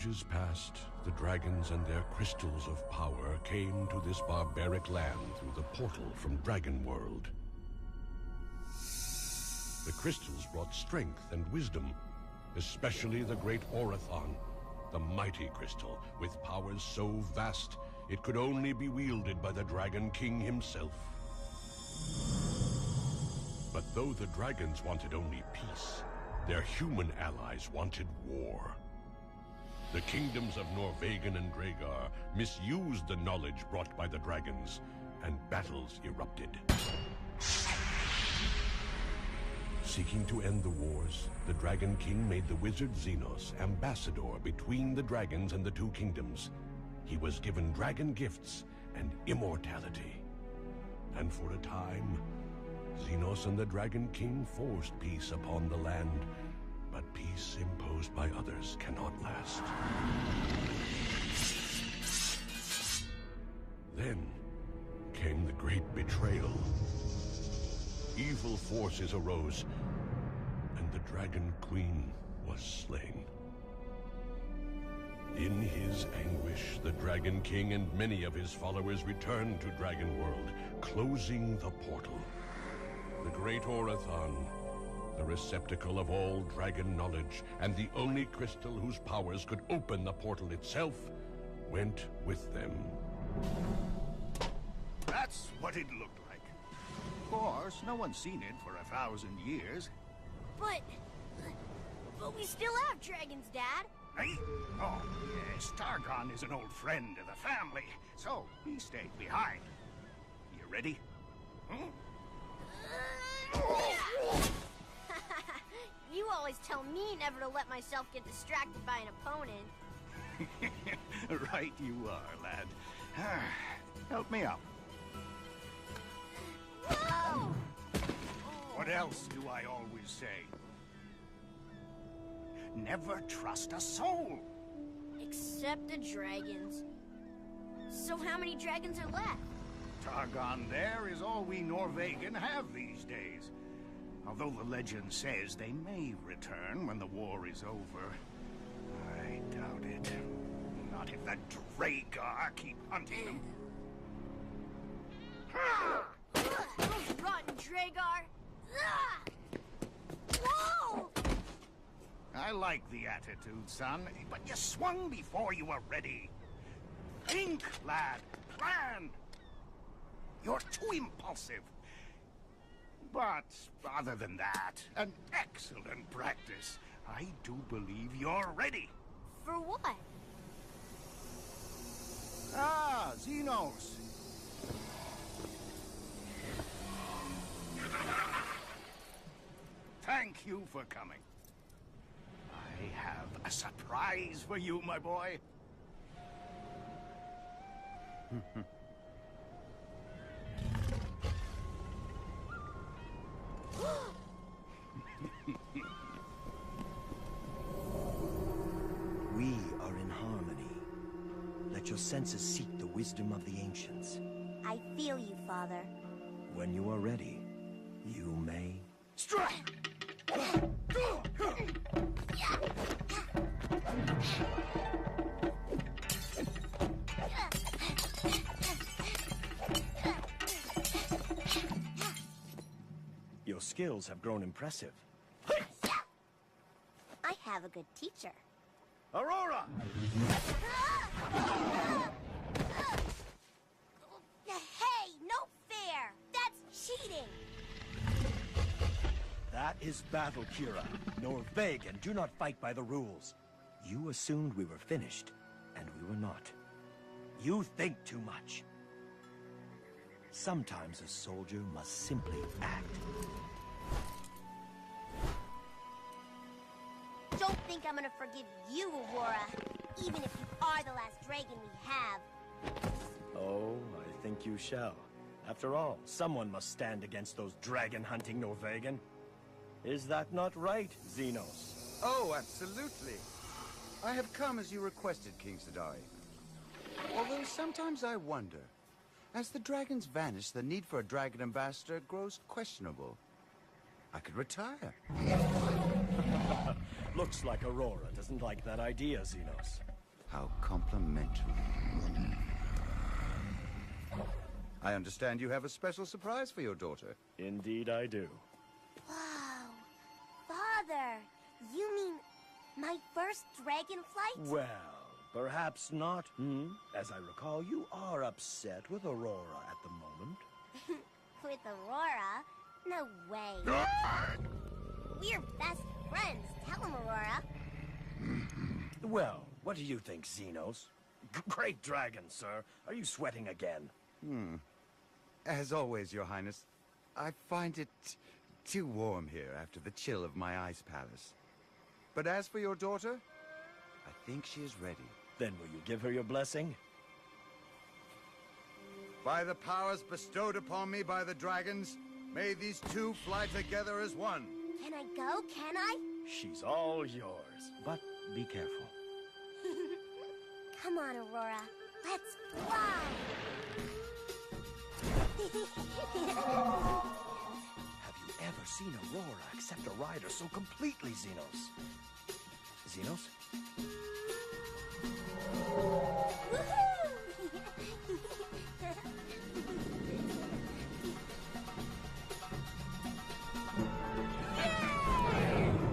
ages past, the dragons and their crystals of power came to this barbaric land through the portal from Dragon World. The crystals brought strength and wisdom, especially the great Orathon, the mighty crystal, with powers so vast it could only be wielded by the Dragon King himself. But though the dragons wanted only peace, their human allies wanted war. The kingdoms of Norvegan and Dragar misused the knowledge brought by the dragons, and battles erupted. Seeking to end the wars, the Dragon King made the wizard Xenos ambassador between the dragons and the two kingdoms. He was given dragon gifts and immortality. And for a time, Xenos and the Dragon King forced peace upon the land, but peace imposed by others cannot last. Then came the great betrayal. Evil forces arose, and the Dragon Queen was slain. In his anguish, the Dragon King and many of his followers returned to Dragon World, closing the portal. The great Orathon, the receptacle of all dragon knowledge, and the only crystal whose powers could open the portal itself, went with them. That's what it looked like. Of course, no one's seen it for 1,000 years. But we still have dragons, Dad. Hey? Oh, yes, Targon is an old friend of the family, so he stayed behind. You ready? Hmm? You always tell me never to let myself get distracted by an opponent. Right you are, lad. Help me out. Whoa! What else do I always say? Never trust a soul. Except the dragons. So how many dragons are left? Targon there is all we Norvegan have these days. Although the legend says they may return when the war is over. I doubt it. Not if the Dragar keep hunting them. Those rotten Dragar! Whoa! I like the attitude, son, but you swung before you were ready. Think, lad. Plan. You're too impulsive. But other than that, an excellent practice. I do believe you're ready. For what? Ah, Xenos. Thank you for coming. I have a surprise for you, my boy. We are in harmony. Let your senses seek the wisdom of the ancients. I feel you, Father. When you are ready, you may... Strike! Your skills have grown impressive. I have a good teacher. Aurora! Hey, no fair! That's cheating! That is battle, Kira. Norvegan do not fight by the rules. You assumed we were finished, and we were not. You think too much. Sometimes a soldier must simply act. Don't think I'm gonna forgive you, Aurora. Even if you are the last dragon we have. Oh, I think you shall. After all, someone must stand against those dragon-hunting Norvegan. Is that not right, Xenos? Oh, absolutely. I have come as you requested, King Sadai. Although sometimes I wonder, as the dragons vanish, the need for a dragon ambassador grows questionable. I could retire. Looks like Aurora doesn't like that idea, Xenos. How complimentary. I understand you have a special surprise for your daughter. Indeed I do. Wow. Father, you mean my first dragon flight? Well, perhaps not. As I recall, you are upset with Aurora at the moment. With Aurora? No way. We're best friends. Tell him, Aurora. Well, what do you think, Xenos? Great dragon, sir. Are you sweating again? As always, Your Highness, I find it too warm here after the chill of my ice palace. But as for your daughter, I think she is ready. Then will you give her your blessing? By the powers bestowed upon me by the dragons, may these two fly together as one. Can I go? Can I? She's all yours, but be careful. Come on, Aurora. Let's fly! Have you ever seen Aurora accept a rider so completely, Xenos? Xenos?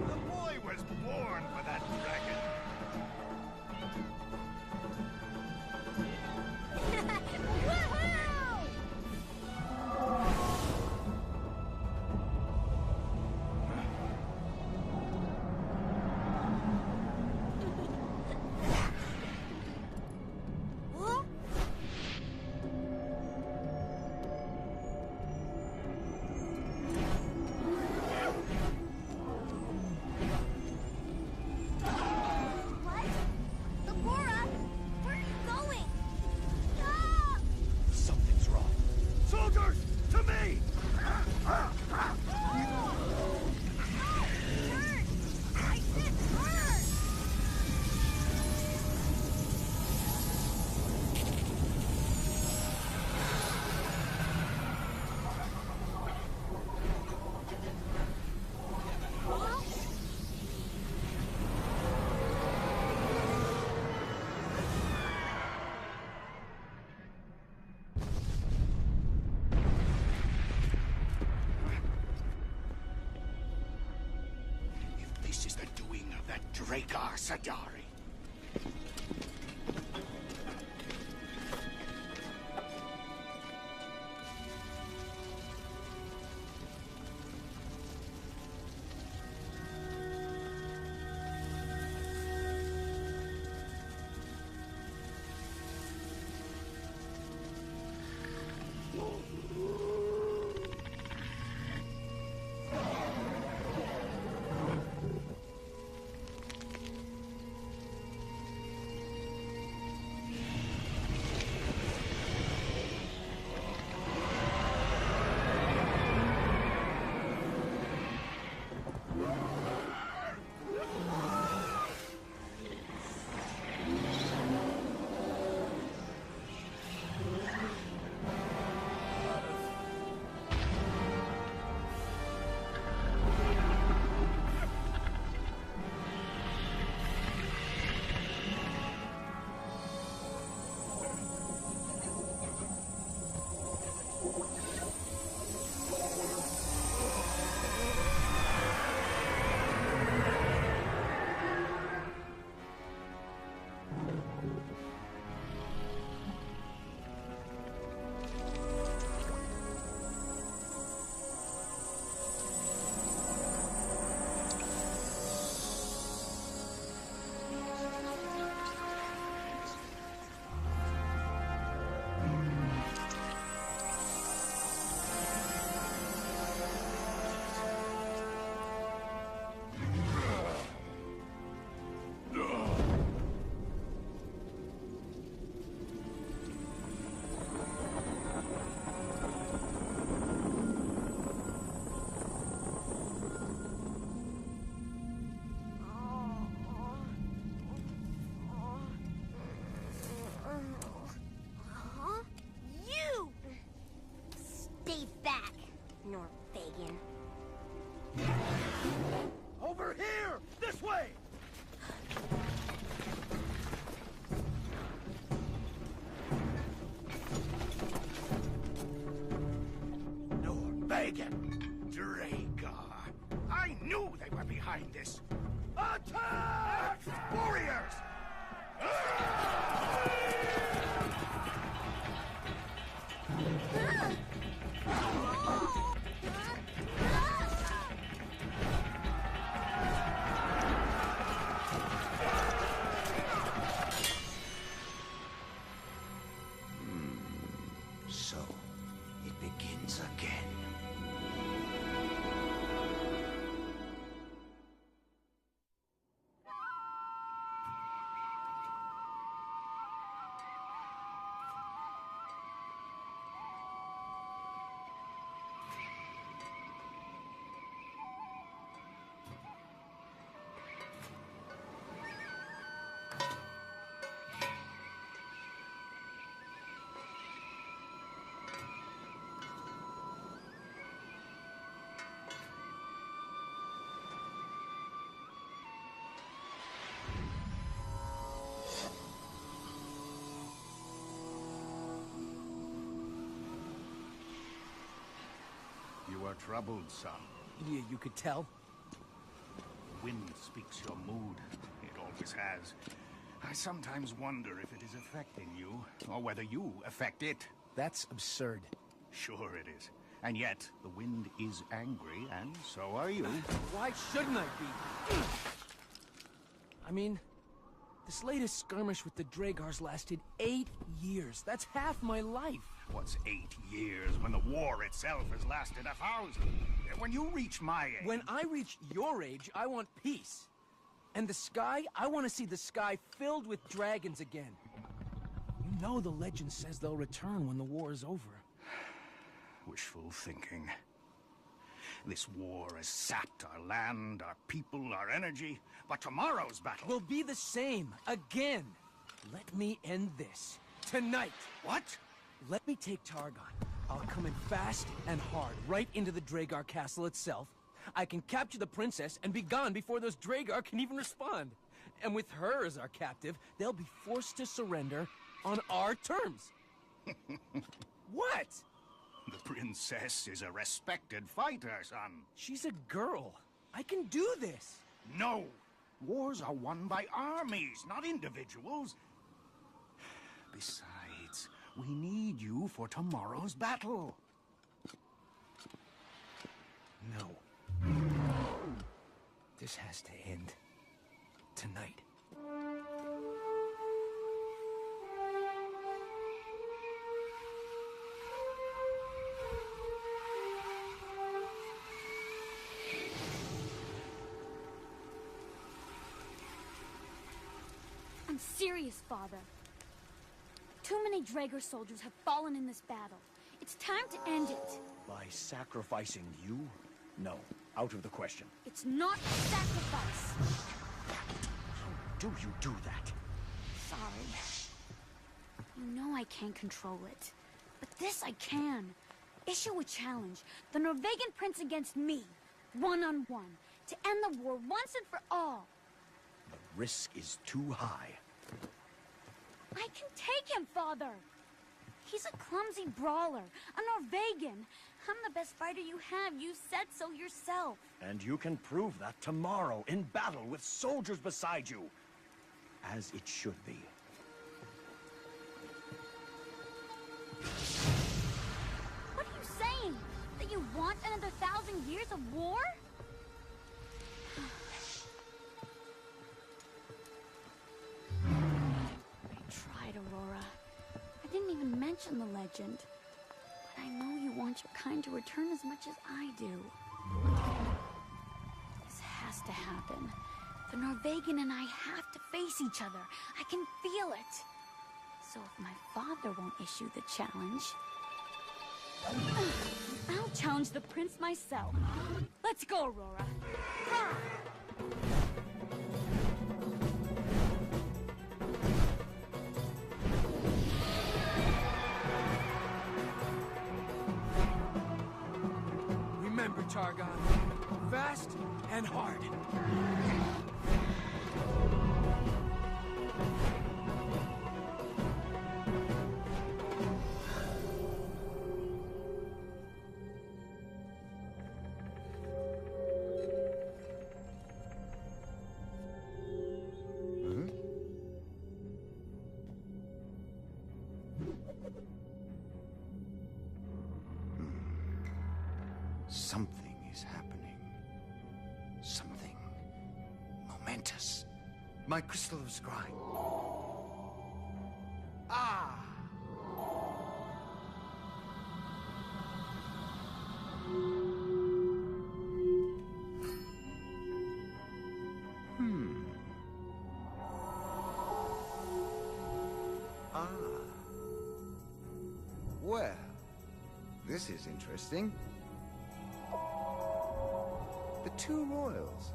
The boy was born for that dragon. Woohoo! Huh? What? Aurora, where are you going? Stop! Something's wrong. Soldiers, to me! Hurt! I said hurt! If this is the doing of that Dracar Sadari. Huh? You! Stay back, Norvegan. Over here! This way! dragon! Dragar! I knew they were behind this! Attack! Warriors! So, it begins again. You are troubled, son. Yeah, you could tell. Wind speaks your mood. It always has. I sometimes wonder if it is affecting you, or whether you affect it. That's absurd. Sure it is. And yet, the wind is angry, and so are you. Why shouldn't I be? I mean, this latest skirmish with the Dragars lasted 8 years. That's half my life. What's 8 years when the war itself has lasted 1,000? When you reach my age... When I reach your age, I want peace. And the sky, I want to see the sky filled with dragons again. You know the legend says they'll return when the war is over. Wishful thinking. This war has sapped our land, our people, our energy. But tomorrow's battle... will be the same, again. Let me end this. Tonight. What? Let me take Targon. I'll come in fast and hard, right into the Dragar castle itself. I can capture the princess and be gone before those Dragar can even respond. And with her as our captive, they'll be forced to surrender on our terms. What? The princess is a respected fighter, son. She's a girl. I can do this. No! Wars are won by armies, not individuals. Besides, we need you for tomorrow's battle. No. This has to end. Tonight. I'm serious, Father. Too many Dragar soldiers have fallen in this battle. It's time to end it. By sacrificing you? No, out of the question. It's not a sacrifice. Do you do that? Sorry. You know I can't control it. But this I can. Issue a challenge. The Norvegian prince against me. One-on-one. To end the war once and for all. The risk is too high. I can take him, Father! He's a clumsy brawler, a Norvegian. I'm the best fighter you have, you said so yourself. And you can prove that tomorrow in battle with soldiers beside you. As it should be. What are you saying? That you want another 1,000 years of war? Aurora. I didn't even mention the legend. But I know you want your kind to return as much as I do. This has to happen. The Norvegian and I have to face each other. I can feel it. So if my father won't issue the challenge... I'll challenge the prince myself. Let's go, Aurora. Ha! Remember, Targon. Fast and hard. Something is happening. Something momentous. My crystal of scribe. Ah! Ah. Well, this is interesting. The two royals.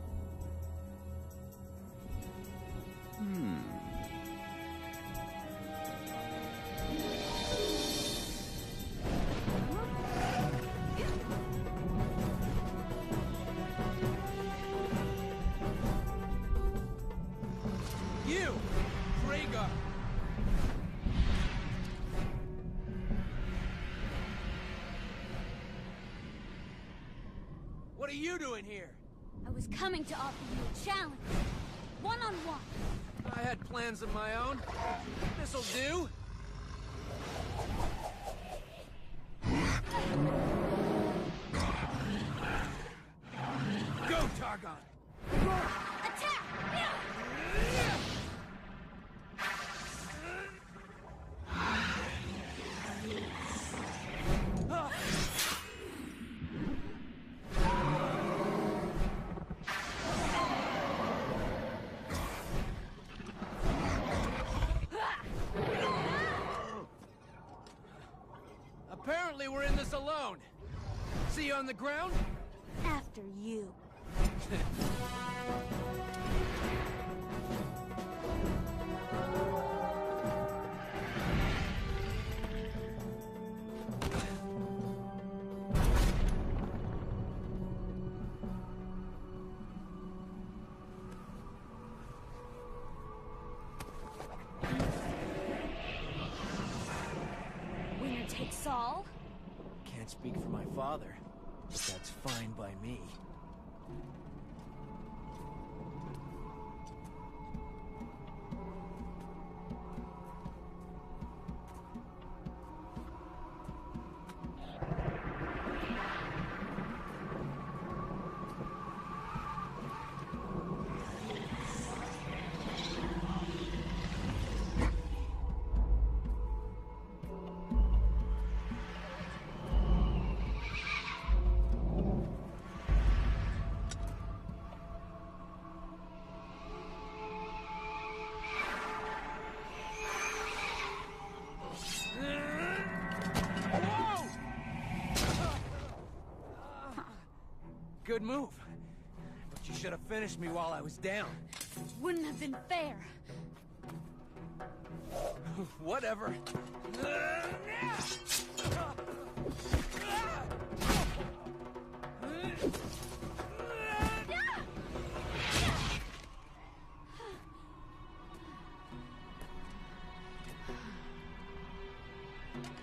You! Rhaegar! What are you doing here? I was coming to offer you a challenge. One-on-one. I had plans of my own. This'll do. Go, Targon! Attack! Apparently we're in this alone. See you on the ground? After you. Winner takes all? Can't speak for my father, but that's fine by me. Good move. But you should have finished me while I was down. Wouldn't have been fair. Whatever.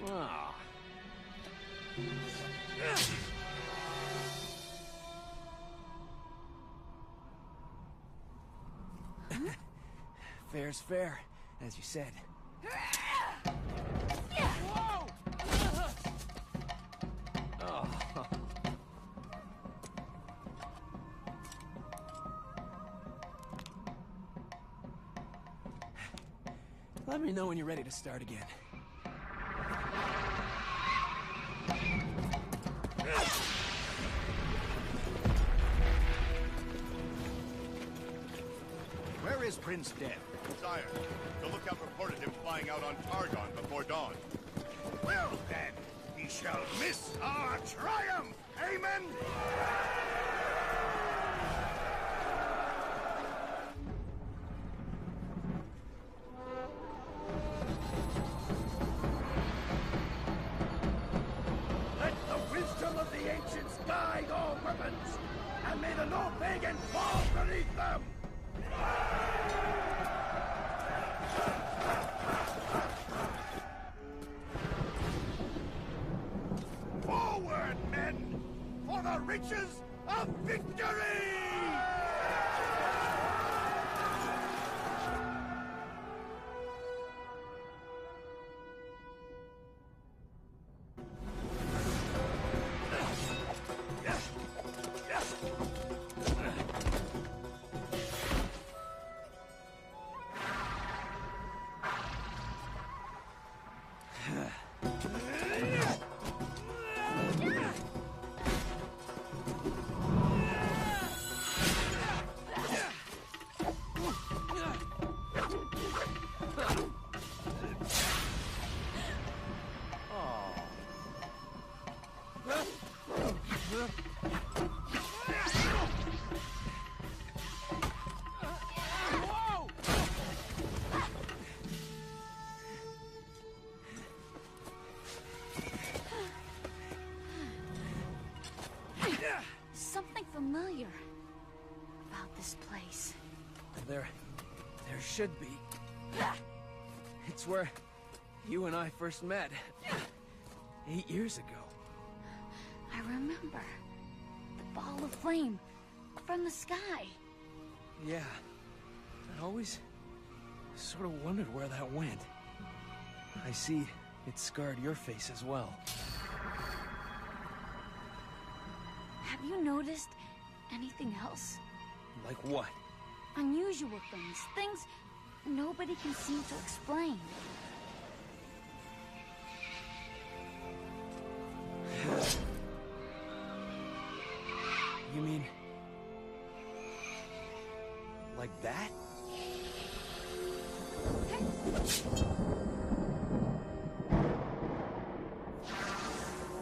Ah. Fair's fair, as you said. Whoa! Oh. Let me know when you're ready to start again. Where is Prince Dev? Sire, the lookout reported him flying out on Targon before dawn. Well then, he shall miss our triumph! Amen! Let the wisdom of the ancients guide all weapons, and may the Norvegan fall beneath them! Forward, men! For the riches of victory! Yeah! Something familiar about this place. There should be. It's where you and I first met 8 years ago. I remember. The ball of flame from the sky. Yeah. I always sort of wondered where that went. I see it scarred your face as well. Have you noticed anything else? Like what? Unusual things. Things nobody can seem to explain. You mean... like that?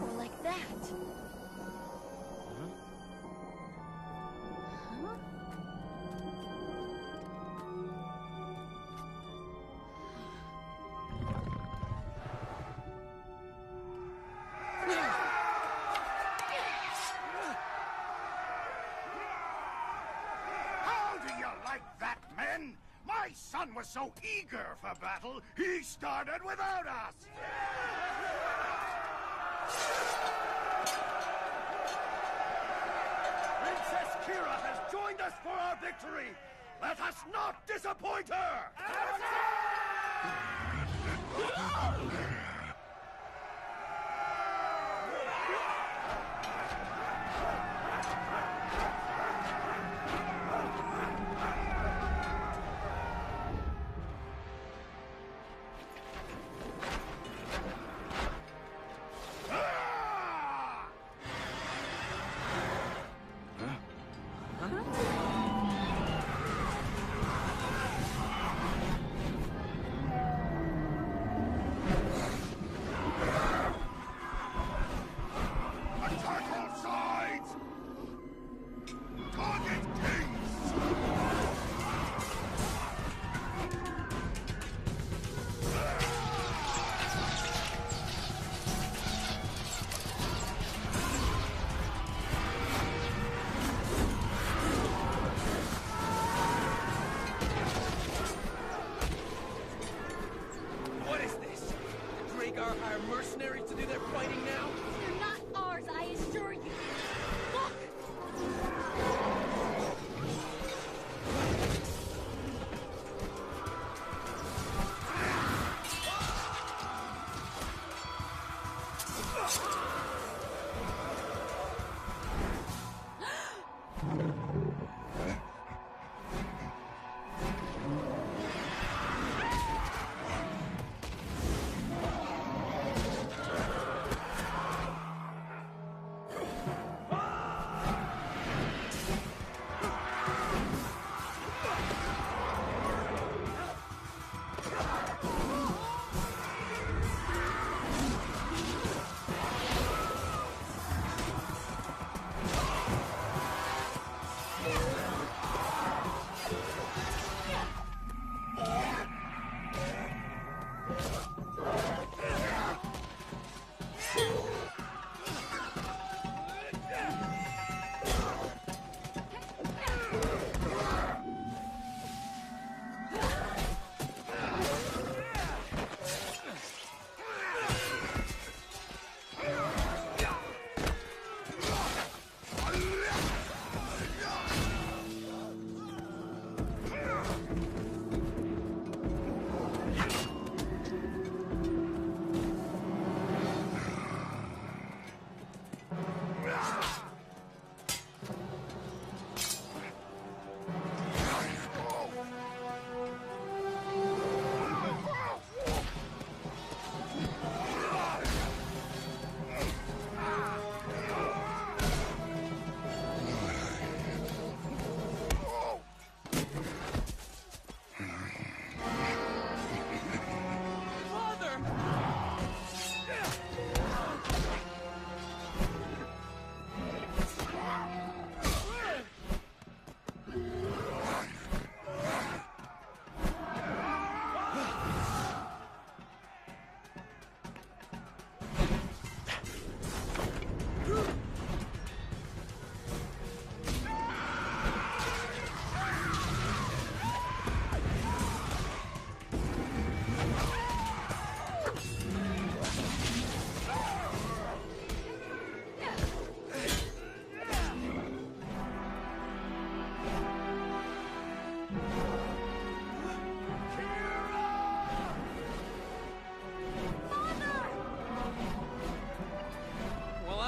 Or like that. Huh? How do you like that, men? My son was so eager for battle, he started without us! Princess Kira has joined us for our victory! Let us not disappoint her! Attack all sides! Target kings! What is this? The Dragar hire mercenaries to do their fighting now? They're not ours, I assure you. Look!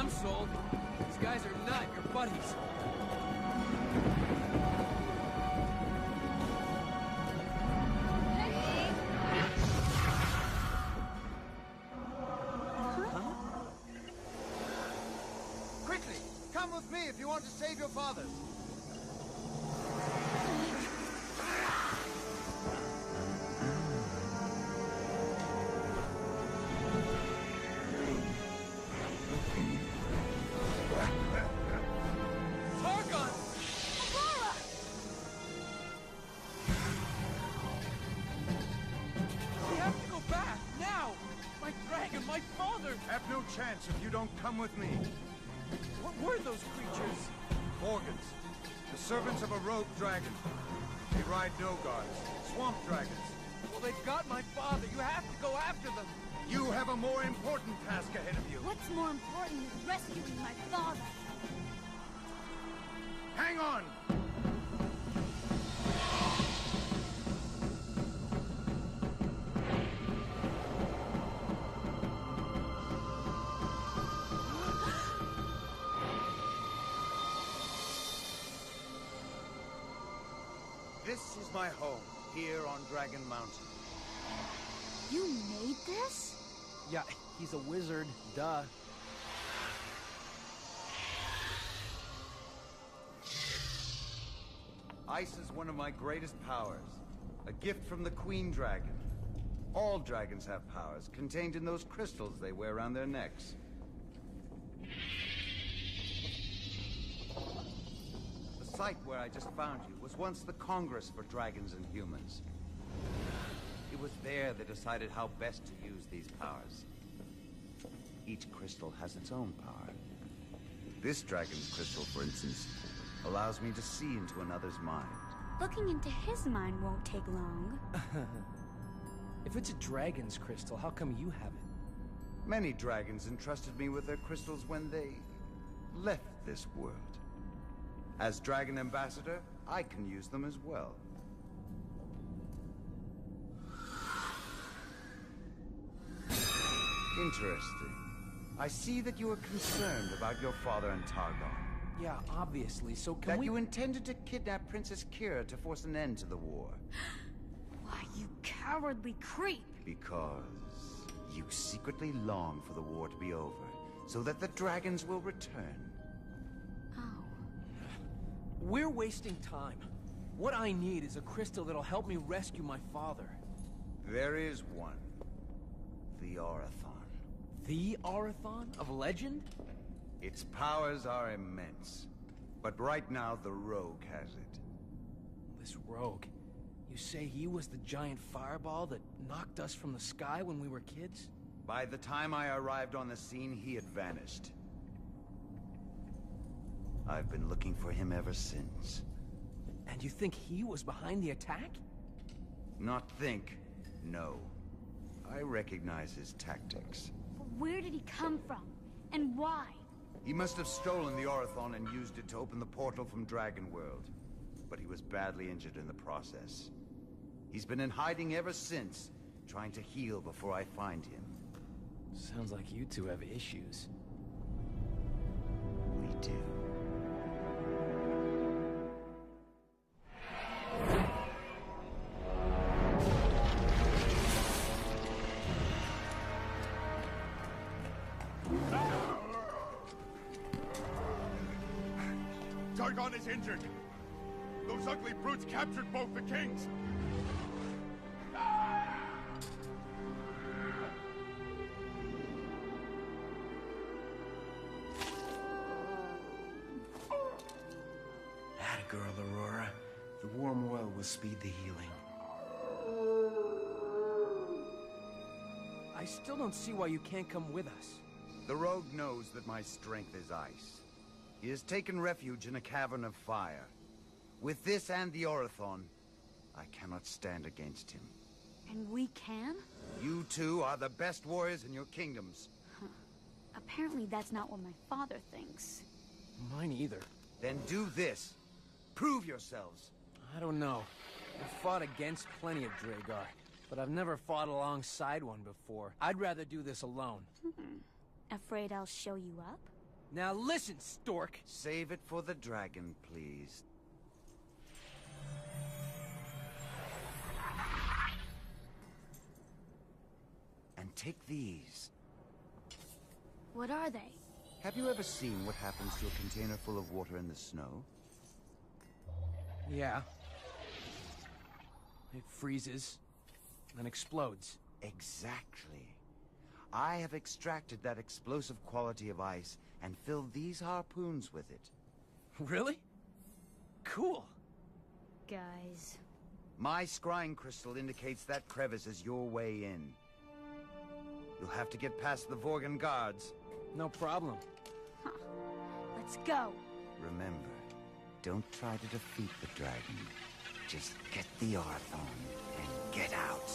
I'm sold. These guys are not your buddies. Quickly, come with me if you want to save your fathers. Targon! Aurora! We have to go back, now! My dragon, my father! Have no chance if you don't come with me. What were those creatures? Morgans, the servants of a rogue dragon. They ride no guards, swamp dragons. Well, they've got my father. You have to go after them. You have a more important task ahead of you. What's more important is rescuing my father. Hang on! This is my home, here on Dragon Mountain. You made this? Yeah, he's a wizard. Duh. Ice is one of my greatest powers. A gift from the Queen Dragon. All dragons have powers, contained in those crystals they wear around their necks. The site where I just found you was once the Congress for Dragons and Humans. It was there they decided how best to use these powers. Each crystal has its own power. This dragon's crystal, for instance, allows me to see into another's mind. Looking into his mind won't take long. If it's a dragon's crystal, how come you have it? Many dragons entrusted me with their crystals when they left this world. As Dragon Ambassador, I can use them as well. Interesting. I see that you are concerned about your father and Targon. Yeah, obviously. So can That we... you intended to kidnap Princess Kira to force an end to the war. Why, you cowardly creep! Because you secretly long for the war to be over, so that the dragons will return. Oh. We're wasting time. What I need is a crystal that'll help me rescue my father. There is one. The Orathon. The Orathon of legend? Its powers are immense. But right now, the Rogue has it. This rogue. You say he was the giant fireball that knocked us from the sky when we were kids? By the time I arrived on the scene, he had vanished. I've been looking for him ever since. And you think he was behind the attack? Not think, no. I recognize his tactics. But where did he come from? And why? He must have stolen the Orathon and used it to open the portal from Dragon World. But he was badly injured in the process. He's been in hiding ever since, trying to heal before I find him. Sounds like you two have issues. We do. Targon is injured. Those ugly brutes captured both the kings. Atta girl, Aurora. The warm oil will speed the healing. I still don't see why you can't come with us. The Rogue knows that my strength is ice. He has taken refuge in a cavern of fire. With this and the Orathon, I cannot stand against him. And we can? You two are the best warriors in your kingdoms. Huh. Apparently that's not what my father thinks. Mine either. Then do this. Prove yourselves. I don't know. I've fought against plenty of Dragar, but I've never fought alongside one before. I'd rather do this alone. Afraid I'll show you up? Now listen, Stork. Save it for the dragon, please. And take these. What are they? Have you ever seen what happens to a container full of water in the snow? Yeah. It freezes, then explodes. Exactly. I have extracted that explosive quality of ice and filled these harpoons with it. Really? Cool. Guys. My scrying crystal indicates that crevice is your way in. You'll have to get past the Vorgan guards. No problem. Huh. Let's go. Remember, don't try to defeat the dragon. Just get the Arthon and get out.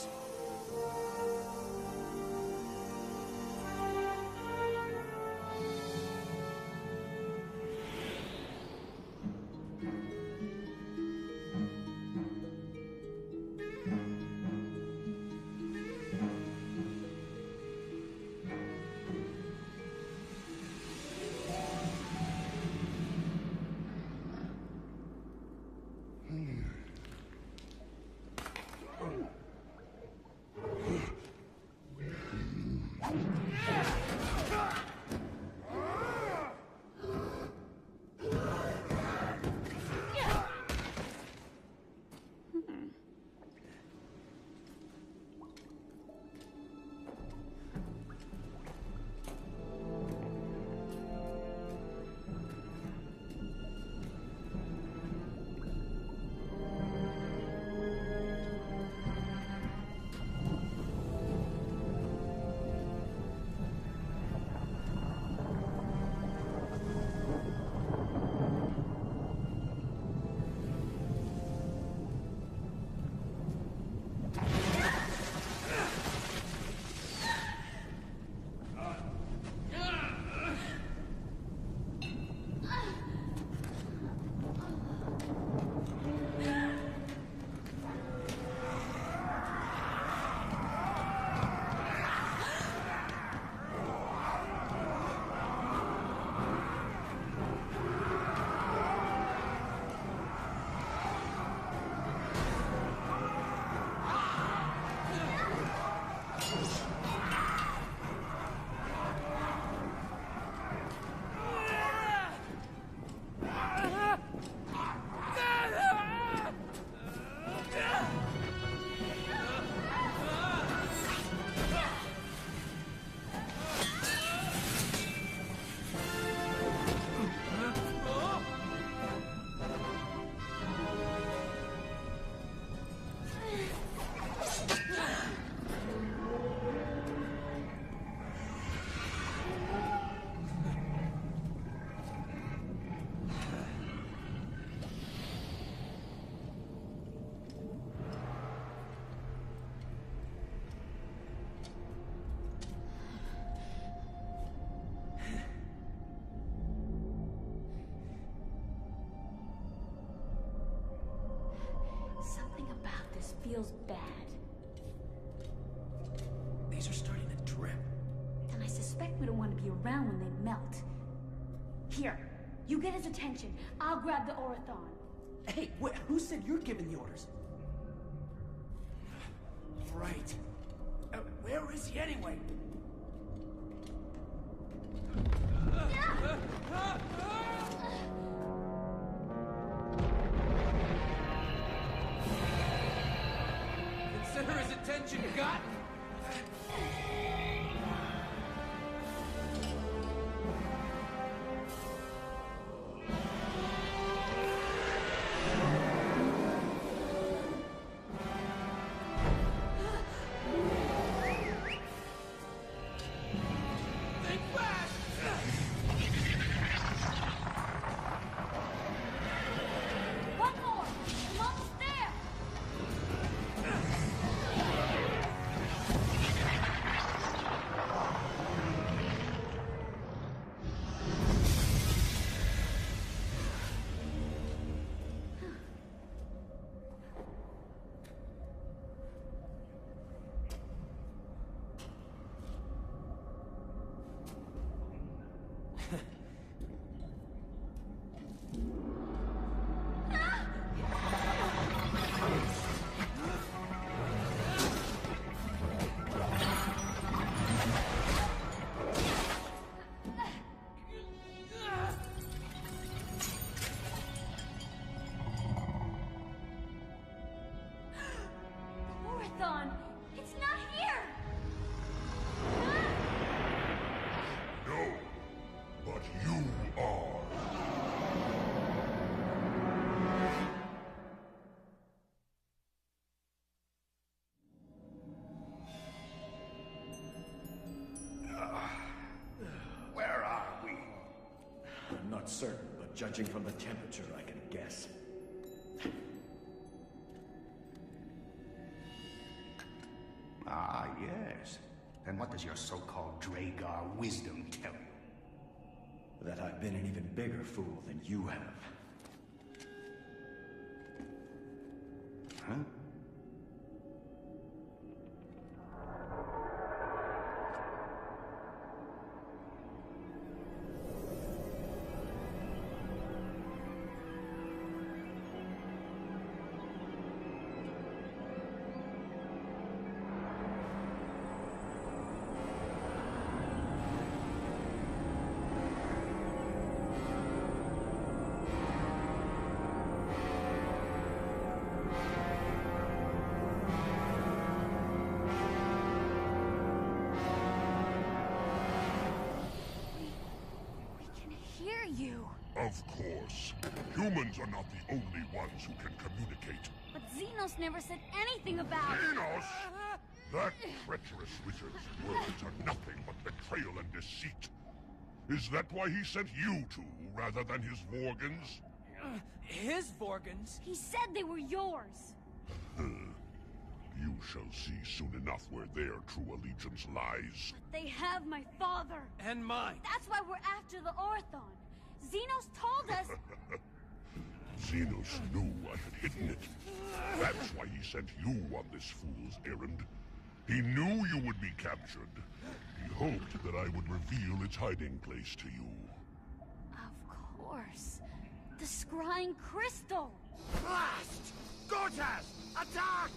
feels bad. These are starting to drip. And I suspect we don't want to be around when they melt. Here, you get his attention. I'll grab the Orathon. Hey, who said you're giving the orders? Right. Where is he anyway? Consider his attention gotten. you are. Where are we? I'm not certain, but judging from the temperature, I can guess. Ah, yes. Then what does your so-called Dragar wisdom tell you? That I've been an even bigger fool than you have. Huh? Of course. Humans are not the only ones who can communicate. But Xenos never said anything about... Xenos! That treacherous wizard's words are nothing but betrayal and deceit. Is that why he sent you two, rather than his Vorgans? His Vorgans? He said they were yours. You shall see soon enough where their true allegiance lies. But they have my father. And mine. That's why we're after the Orthon. Xenos told us... Xenos knew I had hidden it. That's why he sent you on this fool's errand. He knew you would be captured. He hoped that I would reveal its hiding place to you. Of course. The scrying crystal! Blast! Gortas! Attack!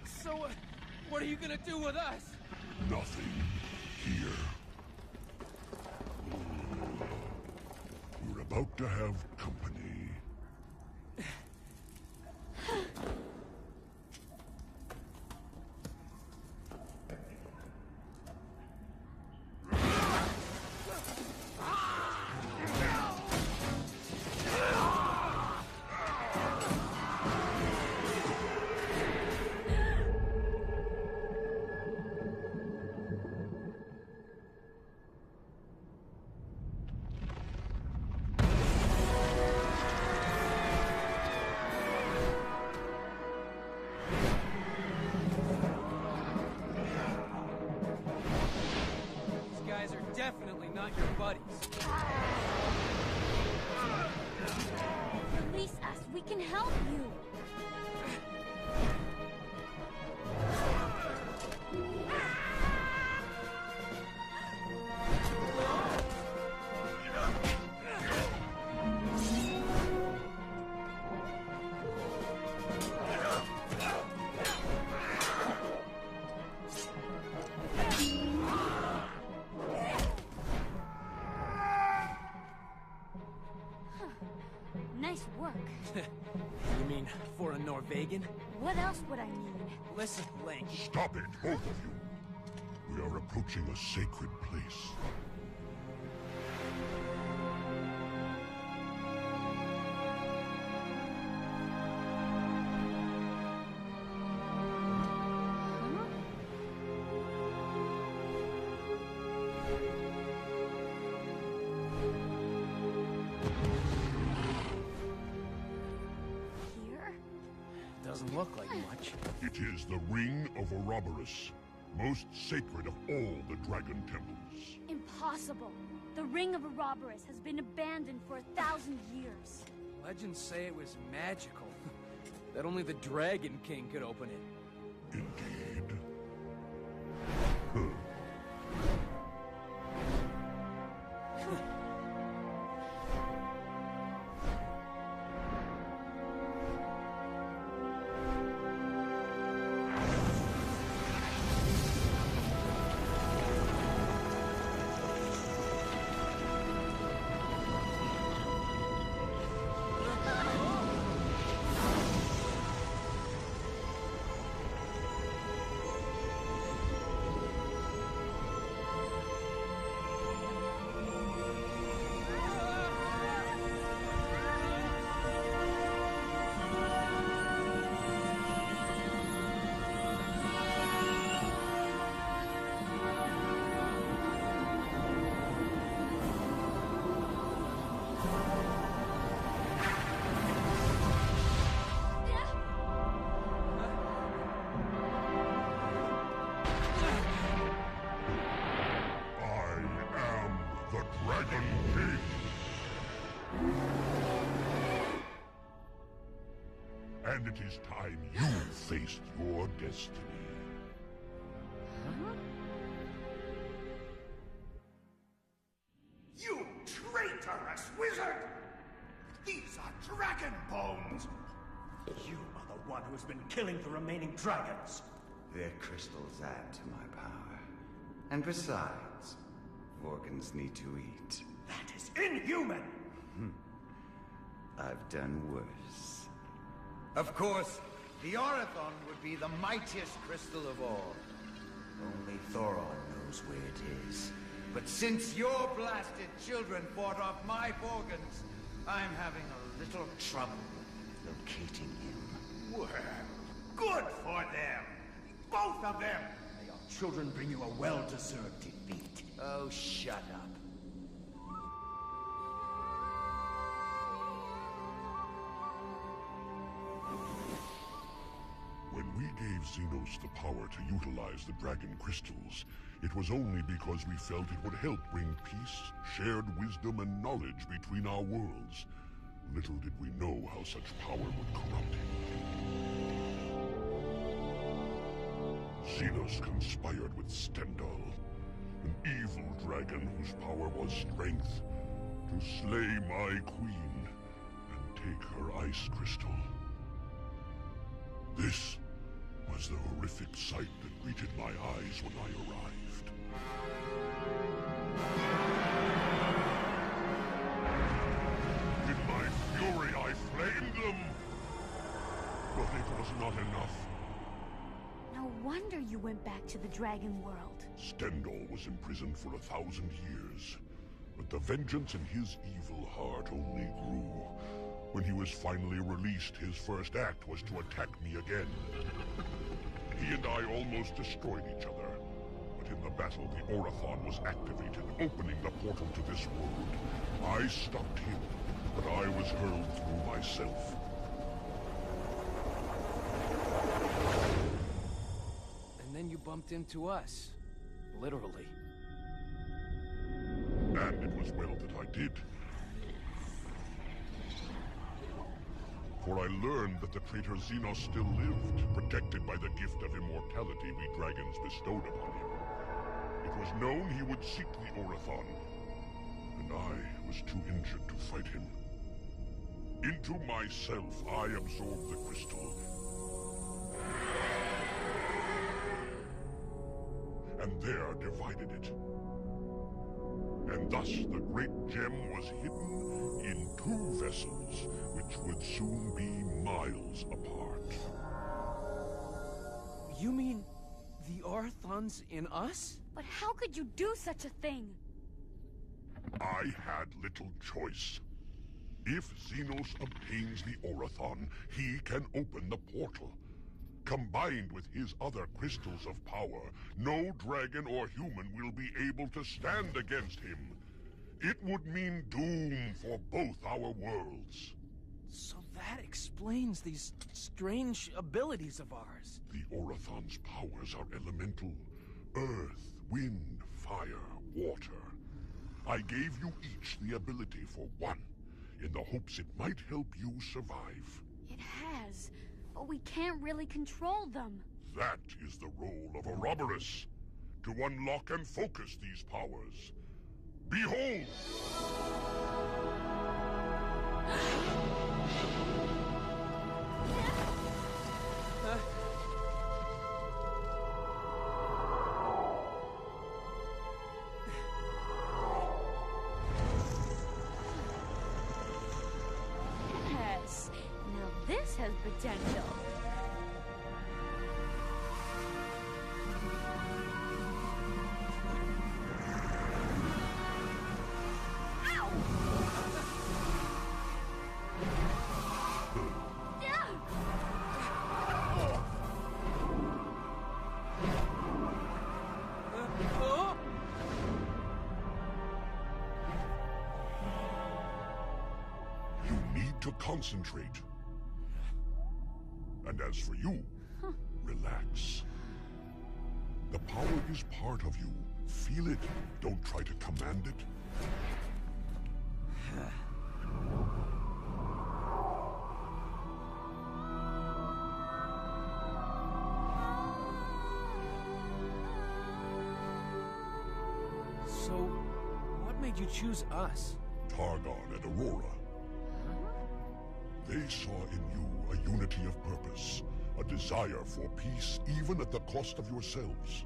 So, what are you gonna do with us? Nothing. Here. We're about to have company. Definitely not your buddies. Release us. We can help you. Nice work. You mean for a Norvegan? What else would I need? Listen, Link. Stop it, both of you. We are approaching a sacred place. Doesn't look like much. It is the Ring of Ouroboros, most sacred of all the dragon temples. Impossible. The Ring of Ouroboros has been abandoned for 1,000 years. Legends say it was magical. That only the Dragon King could open it. Indeed. I am the Dragon King. And it is time you faced your destiny. You traitorous wizard! These are dragon bones! You are the one who has been killing the remaining dragons. Their crystals add to my power. And besides, Vorgans need to eat. That is inhuman! I've done worse. Of course, the Orathon would be the mightiest crystal of all. Only Thoron knows where it is. But since your blasted children fought off my Vorgans, I'm having a little trouble locating him. Well, good for them! Both of them! May your children bring you a well-deserved defeat. Oh, shut up. When we gave Xenos the power to utilize the dragon crystals, it was only because we felt it would help bring peace, shared wisdom, and knowledge between our worlds. Little did we know how such power would corrupt him. Xenos conspired with Stendhal, an evil dragon whose power was strength, to slay my queen and take her ice crystal. This was the horrific sight that greeted my eyes when I arrived. In my fury, I flamed them! But it was not enough. No wonder you went back to the dragon world. Stendhal was imprisoned for 1,000 years. But the vengeance in his evil heart only grew. When he was finally released, his first act was to attack me again. He and I almost destroyed each other. But in the battle, the Orathon was activated, opening the portal to this world. I stopped him, but I was hurled through myself. And then you bumped into us. Literally. And it was well that I did. For I learned that the traitor Xenos still lived, protected by the gift of immortality we dragons bestowed upon him. It was known he would seek the Orathon, and I was too injured to fight him. Into myself, I absorbed the crystal. And there divided it. And thus the great gem was hidden in 2 vessels, which would soon be miles apart. You mean the Orathon's in us? But how could you do such a thing? I had little choice. If Xenos obtains the Orathon, he can open the portal. Combined with his other crystals of power, no dragon or human will be able to stand against him. It would mean doom for both our worlds. So that explains these strange abilities of ours. The Orathon's powers are elemental. Earth, wind, fire, water. I gave you each the ability for one, in the hopes it might help you survive. It has, but we can't really control them. That is the role of a Ouroboros, to unlock and focus these powers. Behold! Yes, now this has potential. To concentrate. And as for you, relax. The power is part of you. Feel it. Don't try to command it. So, what made you choose us? Targon and Aurora. They saw in you a unity of purpose, a desire for peace even at the cost of yourselves.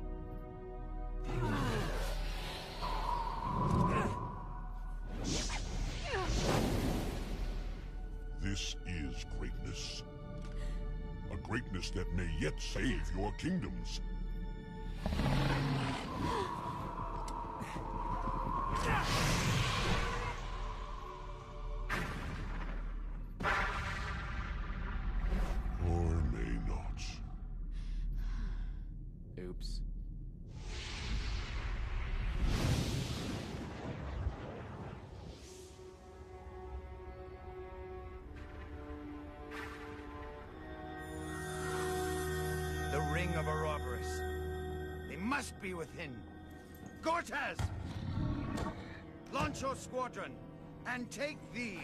This is greatness. A greatness that may yet save your kingdoms. Or may not. Oops. The ring of Ouroboros. They must be within. Cortez! Launch your squadron and take these.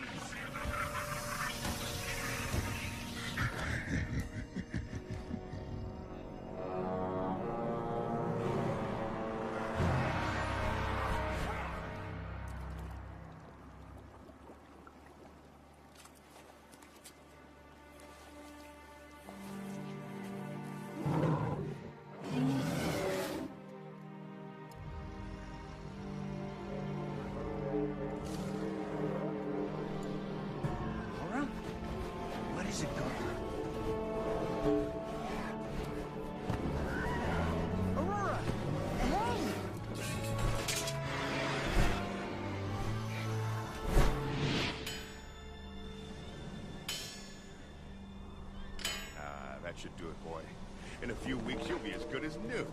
That should do it, boy. In a few weeks, you'll be as good as new.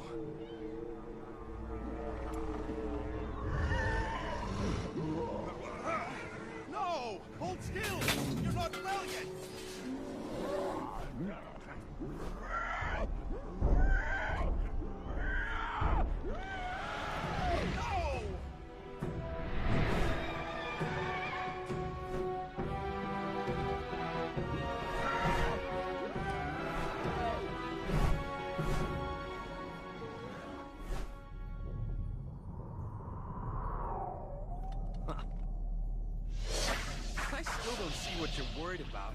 No! Hold still! You're not well yet! No! I still don't see what you're worried about.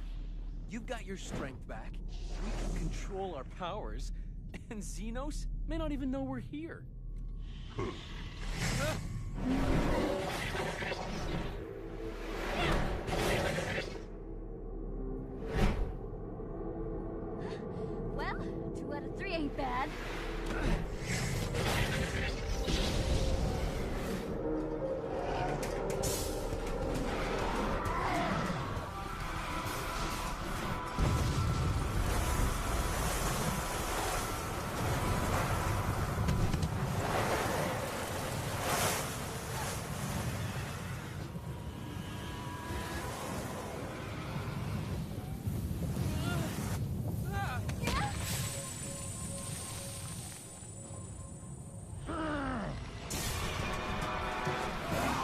You've got your strength back. We can control our powers. And Xenos may not even know we're here. Well, 2 out of 3 ain't bad.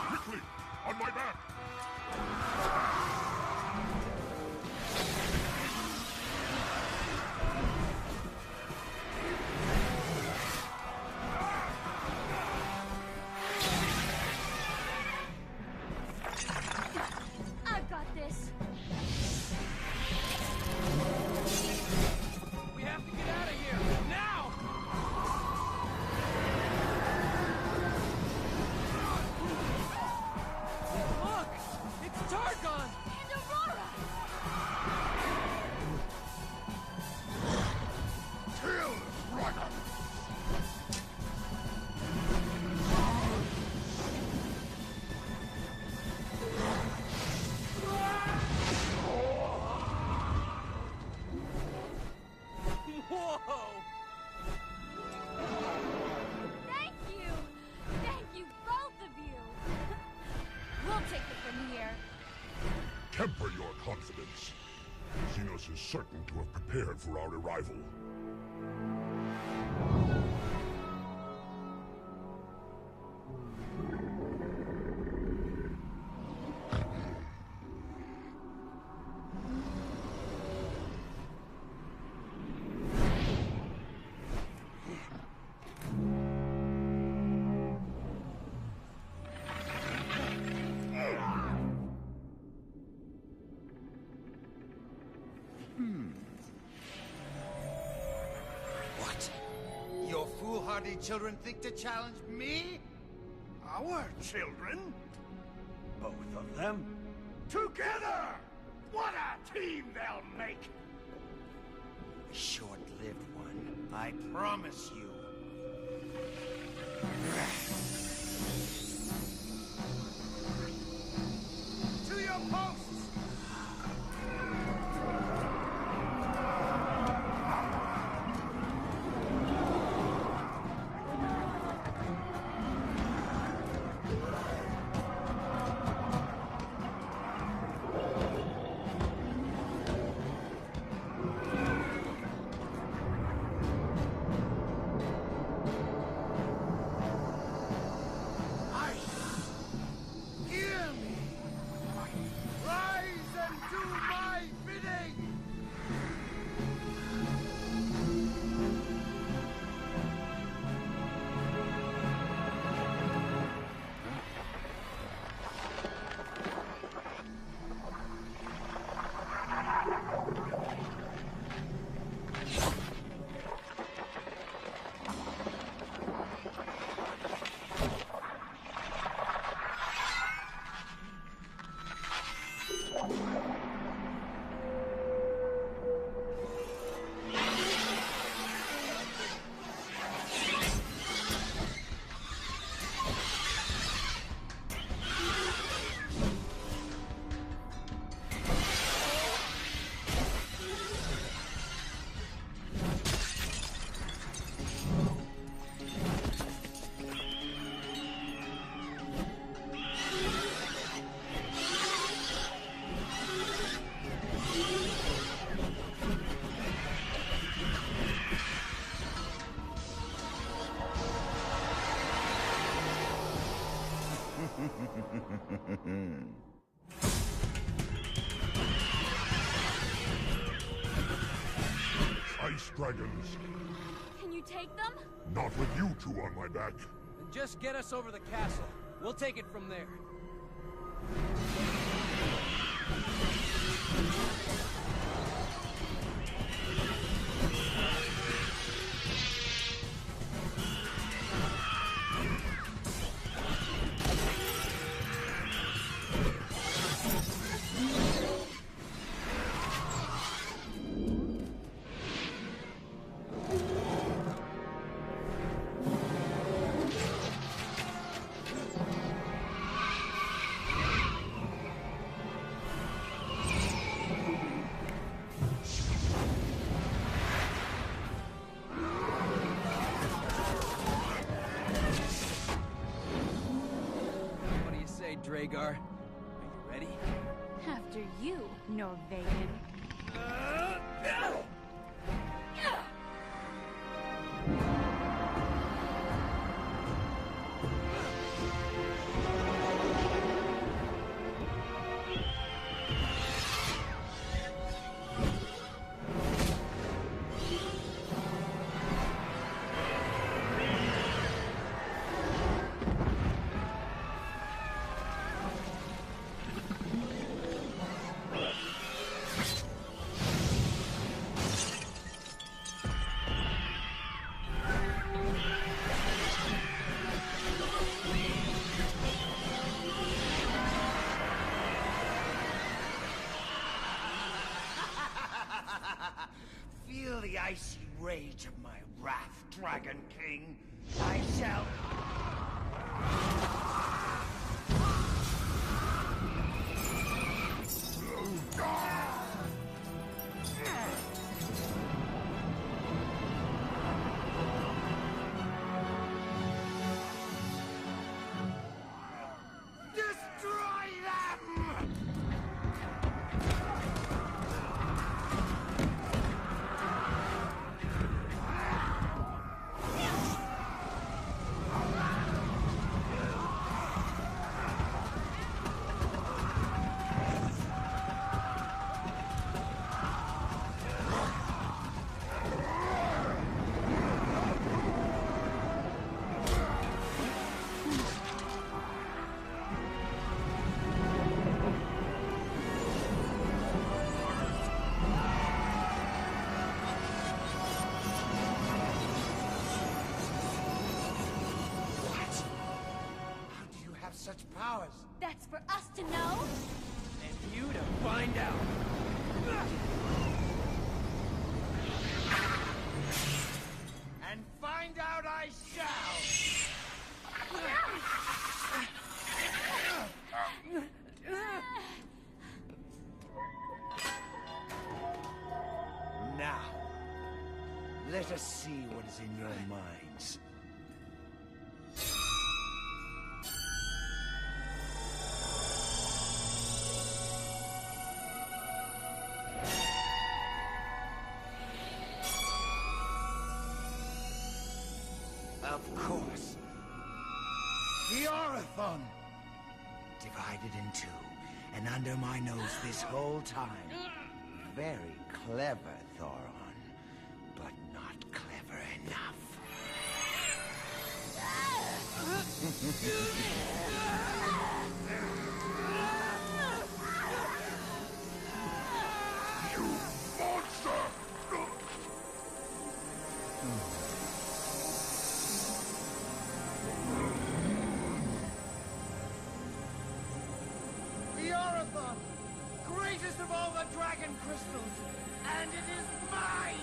Quickly! On my back! I've got this. We have to get out of here! Now! Look! It's Targon! And Aurora! Kill Dragon! Whoa! Thank you! Thank you, both of you! We'll take it from here. Temper your confidence. Xenos is certain to have prepared for our arrival. foolhardy children think to challenge me? Our children? Both of them? Together! What a team they'll make! A short-lived one, I promise you. To your posts! Ice dragons. Can you take them? Not with you two on my back. Then just get us over the castle. We'll take it from there. Dragar, are you ready? After you, Norvegan. Feel the icy rage of my wrath, Dragon King. I shall... Destroy them! such powers? That's for us to know? And you to find out. And find out I shall! Now, let us see what is in your minds. Of course. The Orathon! Divided in two, and under my nose this whole time. Very clever, Thoron, but not clever enough. You monster! The Orathon! Greatest of all the dragon crystals! And it is mine!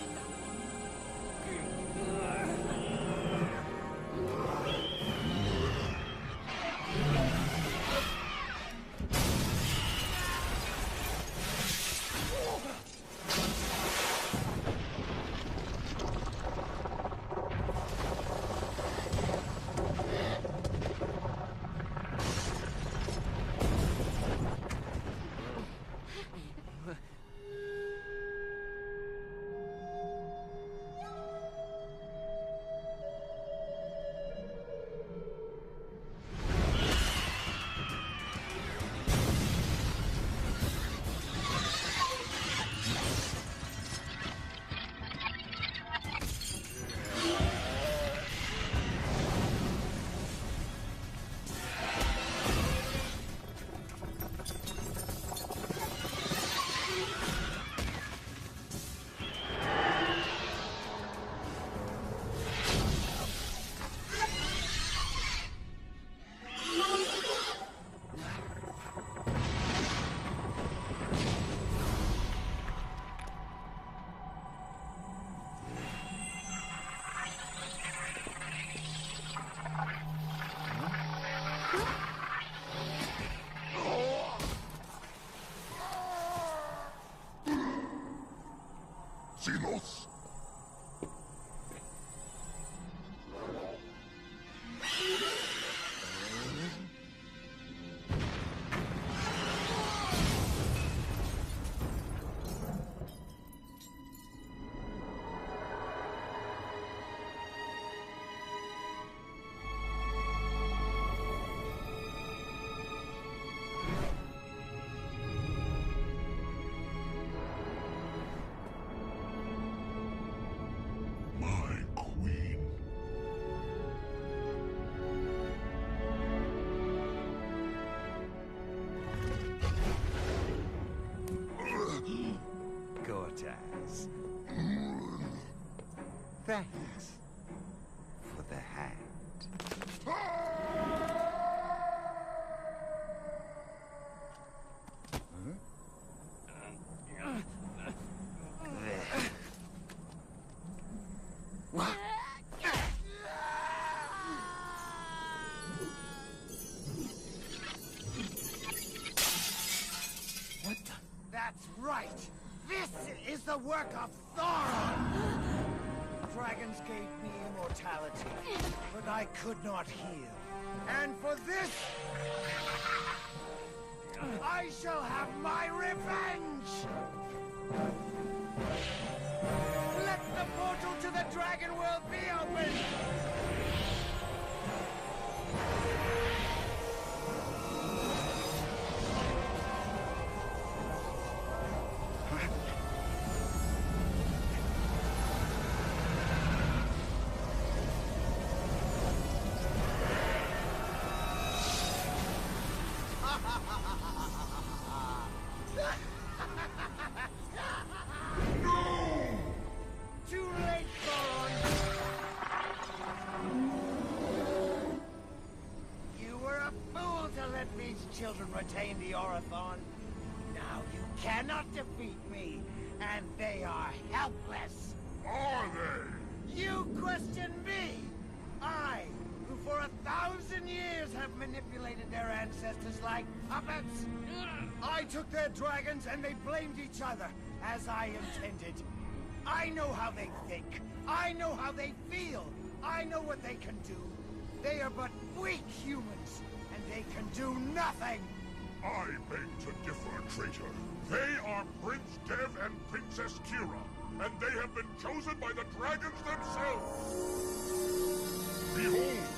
Xenos! Thanks for the hand. There. What? What the? That's right! This is the work of Thoron! Dragons gave me immortality, but I could not heal. And for this, I shall have my revenge! Let the portal to the dragon world be open! Too late, Thoron! these children retain the Orathon. Now you cannot defeat me, and they are helpless. Are they? You question me? I, who for 1,000 years have manipulated their ancestors like puppets? I took their dragons and they blamed each other, as I intended. I know how they think. I know how they feel. I know what they can do. They are but weak humans, and they can do nothing. I beg to differ, traitor. They are Prince Dev and Princess Kira, and they have been chosen by the dragons themselves. Behold!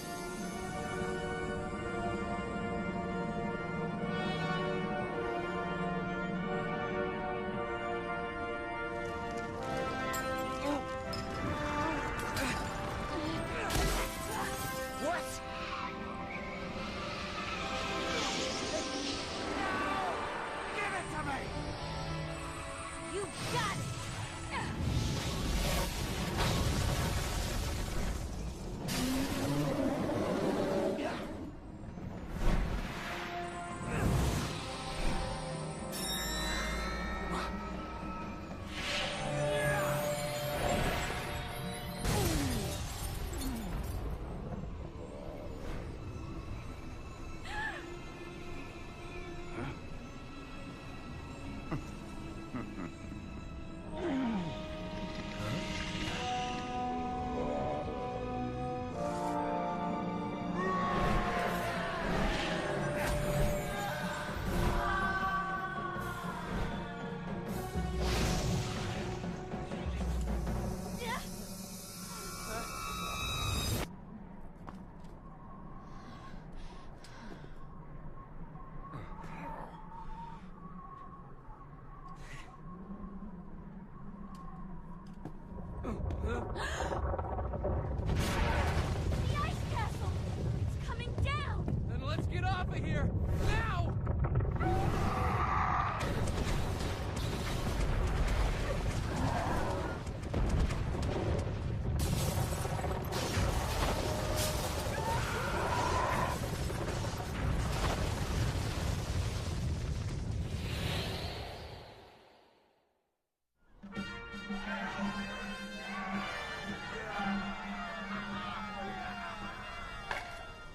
The ice castle! It's coming down! Then let's get off of here! Now!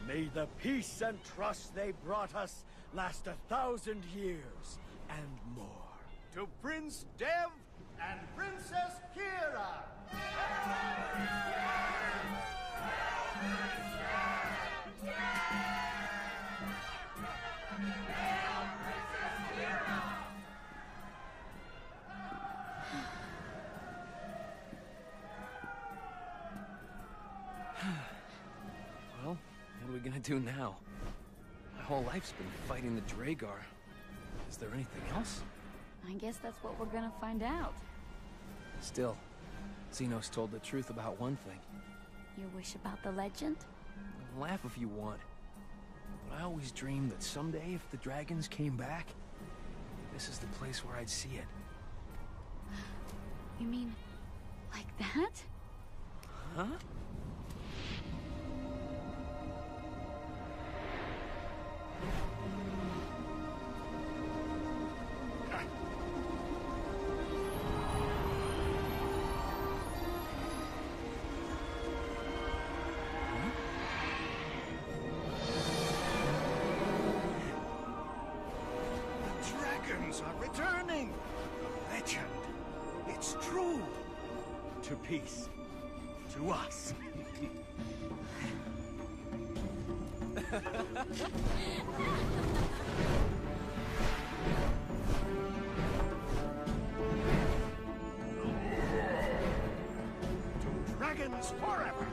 May the peace and trust they brought us last 1,000 years and more. To Prince Dev and Princess Kira! Well, what are we gonna do now? My whole life's been fighting the Dragar. Is there anything else? I guess that's what we're gonna find out. Still, Xenos told the truth about one thing. Your wish about the legend? Laugh if you want. But I always dreamed that someday if the dragons came back, this is the place where I'd see it. You mean, like that? Huh? Dragons are returning! The legend! It's true! To peace. To us. To dragons forever!